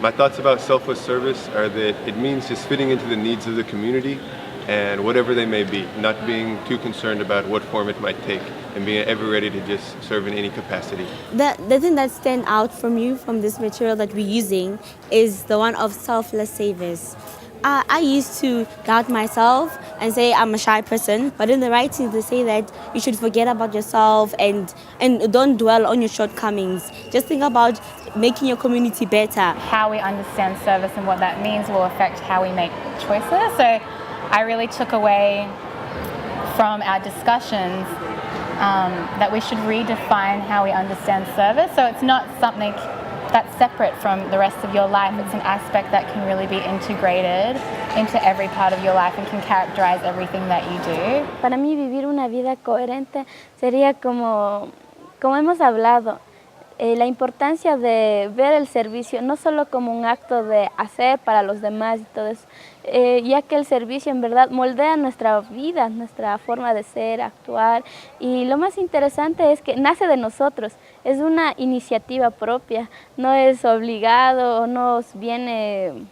My thoughts about selfless service are that it means just fitting into the needs of the community and whatever they may be, not being too concerned about what form it might take, and being ever ready to just serve in any capacity. The thing that stands out from you from this material that we're using is the one of selfless service. I used to doubt myself and say I'm a shy person, but in the writing they say that you should forget about yourself and don't dwell on your shortcomings. Just think about making your community better. How we understand service and what that means will affect how we make choices. So I really took away from our discussions that we should redefine how we understand service. So it's not something that's separate from the rest of your life. It's an aspect that can really be integrated into every part of your life and can characterize everything that you do. Para mí vivir una vida coherente sería como hemos hablado, la importancia de ver el servicio no solo como un acto de hacer para los demás y todo eso, ya que el servicio en verdad moldea nuestra vida, nuestra forma de ser, actuar, y lo más interesante es que nace de nosotros, es una iniciativa propia, no es obligado, no viene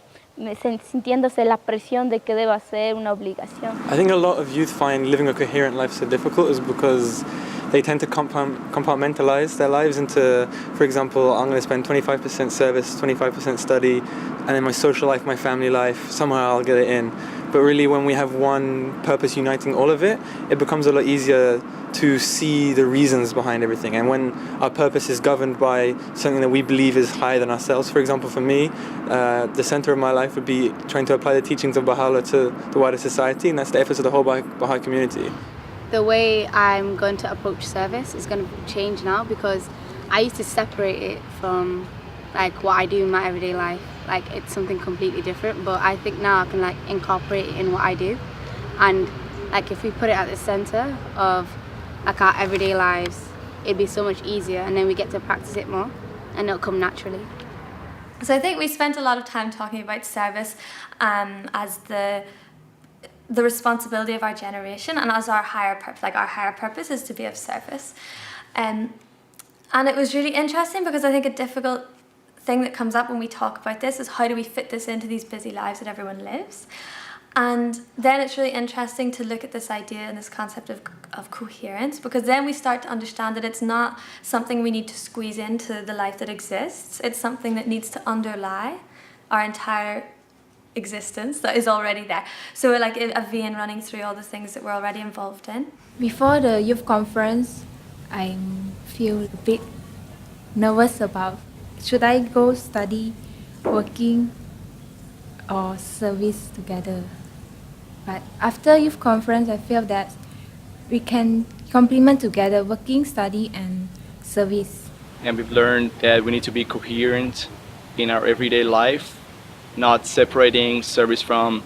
sintiéndose la presión de que deba ser una obligación. I think a lot of youth find living a coherent life so difficult is because they tend to compartmentalize their lives into, for example, I'm going to spend 25% service, 25% study, and then my social life, my family life, somehow I'll get it in. But really when we have one purpose uniting all of it, it becomes a lot easier to see the reasons behind everything. And when our purpose is governed by something that we believe is higher than ourselves, for example, for me, the center of my life would be trying to apply the teachings of Baha'u'llah to the wider society, and that's the efforts of the whole Baha'i community. The way I'm going to approach service is going to change now because I used to separate it from like what I do in my everyday life. Like it's something completely different, but I think now I can like incorporate it in what I do. And like if we put it at the center of like our everyday lives, it'd be so much easier, and then we get to practice it more and it'll come naturally. So I think we spent a lot of time talking about service as the responsibility of our generation and as our higher purpose. Like our higher purpose is to be of service. And it was really interesting because I think a difficult thing that comes up when we talk about this is how do we fit this into these busy lives that everyone lives. And then it's really interesting to look at this idea and this concept of coherence, because then we start to understand that it's not something we need to squeeze into the life that exists. It's something that needs to underlie our entire existence that is already there. So like a vein running through all the things that we're already involved in. Before the youth conference, I feel a bit nervous about should I go study, working, or service together. But after youth conference, I feel that we can complement together working, study, and service. And we've learned that we need to be coherent in our everyday life, not separating service from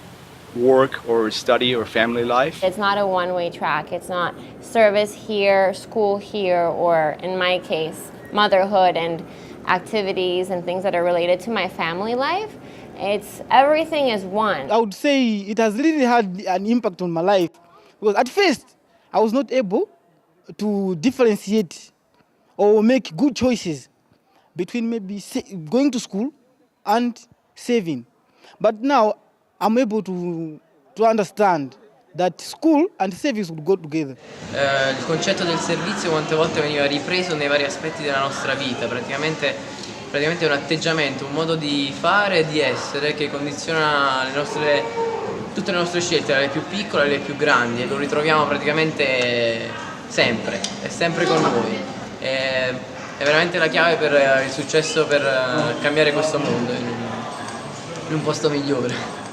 work or study or family life. It's not a one-way track. It's not service here, school here, or in my case, motherhood and activities and things that are related to my family life. It's everything is one. I would say it has really had an impact on my life because at first I was not able to differentiate or make good choices between maybe going to school and saving. But now I'm able to understand that school and savings would go together. Il concetto del servizio quante volte veniva ripreso nei vari aspetti della nostra vita, praticamente è un atteggiamento, un modo di fare e di essere che condiziona tutte le nostre scelte, le più piccole e le più grandi, e lo ritroviamo praticamente sempre, è sempre con noi. È veramente la chiave per il successo, per cambiare questo mondo in un posto migliore.